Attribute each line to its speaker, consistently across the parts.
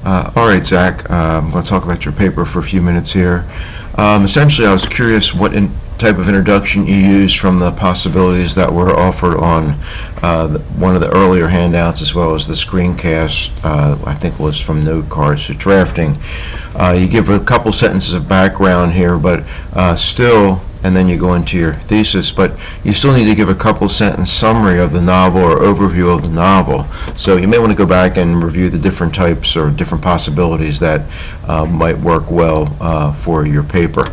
Speaker 1: All right, Zach, I'm going to talk about your paper for a few minutes here. Essentially, I was curious what type of introduction you used from the possibilities that were offered on one of the earlier handouts, as well as the screencast, I think was from note cards to drafting. You give a couple sentences of background here, but still, and then you go into your thesis, but you still need to give a couple sentence summary of the novel or overview of the novel. So you may want to go back and review the different types or different possibilities that might work well for your paper.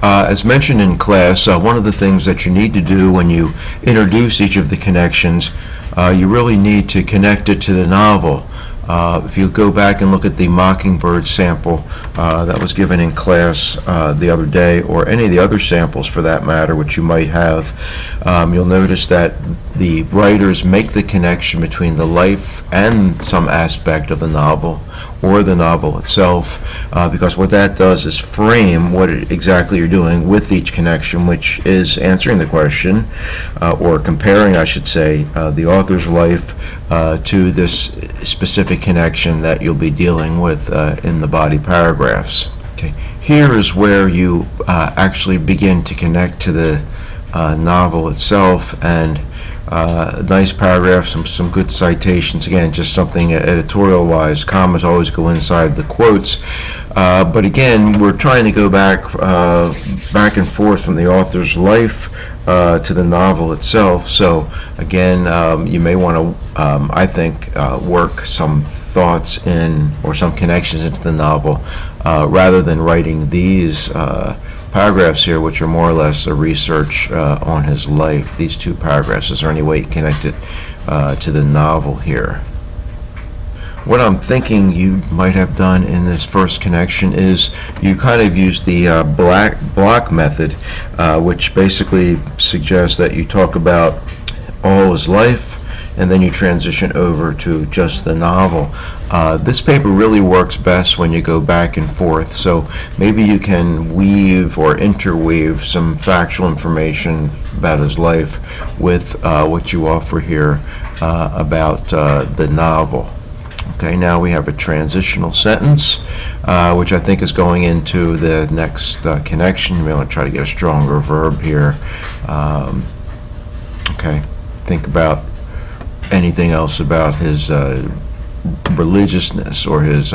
Speaker 1: As mentioned in class, one of the things that you need to do when you introduce each of the connections, you really need to connect it to the novel. If you go back and look at the Mockingbird sample that was given in class the other day, or any of the other samples for that matter, which you might have, you'll notice that the writers make the connection between the life and some aspect of the novel or the novel itself, because what that does is frame what exactly you're doing with each connection, which is answering the question, or comparing, I should say, the author's life to this specific connection that you'll be dealing with in the body paragraphs. Okay. Here is where you actually begin to connect to the novel itself, and a nice paragraph, some good citations. Again, just something editorial-wise. Commas always go inside the quotes, but again, we're trying to go back and forth from the author's life to the novel itself. So again, you may want to, I think, work some thoughts in or some connections into the novel rather than writing these paragraphs here, which are more or less a research on his life. These two paragraphs, is there any way to connect it to the novel here? What I'm thinking you might have done in this first connection is you kind of use the block method, which basically suggests that you talk about all his life and then you transition over to just the novel. This paper really works best when you go back and forth, so maybe you can weave or interweave some factual information about his life with what you offer here about the novel. Okay, now we have a transitional sentence, which I think is going into the next connection. We want to try to get a stronger verb here. Okay, think about anything else about his religiousness or his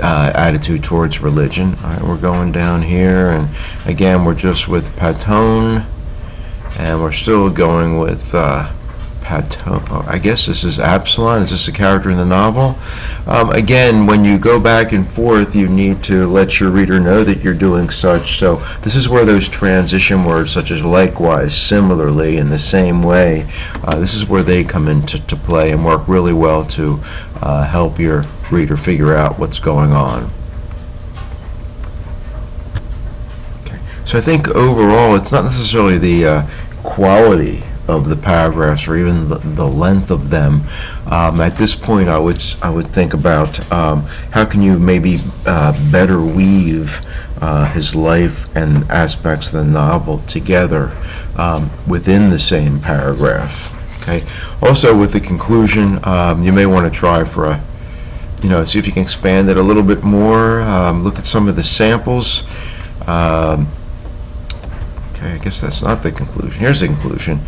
Speaker 1: attitude towards religion. All right, we're going down here, and again, we're just with Paton, and we're still going with Paton. Oh, I guess this is Absalom. Is this a character in the novel? Again, when you go back and forth, you need to let your reader know that you're doing such. So this is where those transition words, such as likewise, similarly, in the same way, this is where they come into play and work really well to help your reader figure out what's going on. Okay. So I think overall, it's not necessarily the quality of the paragraphs or even the length of them. At this point, I would think about how can you maybe better weave his life and aspects of the novel together within the same paragraph. Okay. Also, with the conclusion, you may want to try for a, see if you can expand it a little bit more. Look at some of the samples. Okay, I guess that's not the conclusion. Here's the conclusion.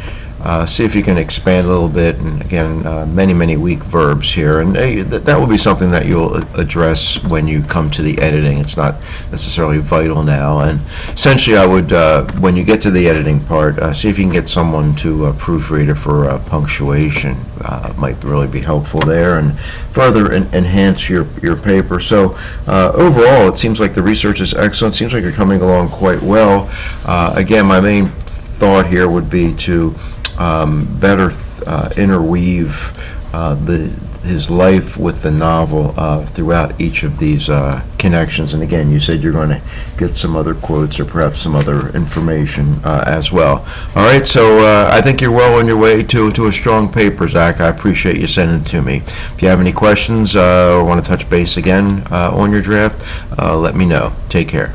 Speaker 1: See if you can expand a little bit, and again, many weak verbs here, and that will be something that you'll address when you come to the editing. It's not necessarily vital now, and essentially I would, when you get to the editing part, see if you can get someone to proofread it for punctuation. Might really be helpful there and further enhance your paper. So overall, it seems like the research is excellent. Seems like you're coming along quite well. Again, my main thought here would be to better interweave his life with the novel throughout each of these connections. And again, you said you're going to get some other quotes or perhaps some other information as well. All right, so I think you're well on your way to a strong paper, Zach. I appreciate you sending it to me. If you have any questions or want to touch base again on your draft, let me know. Take care.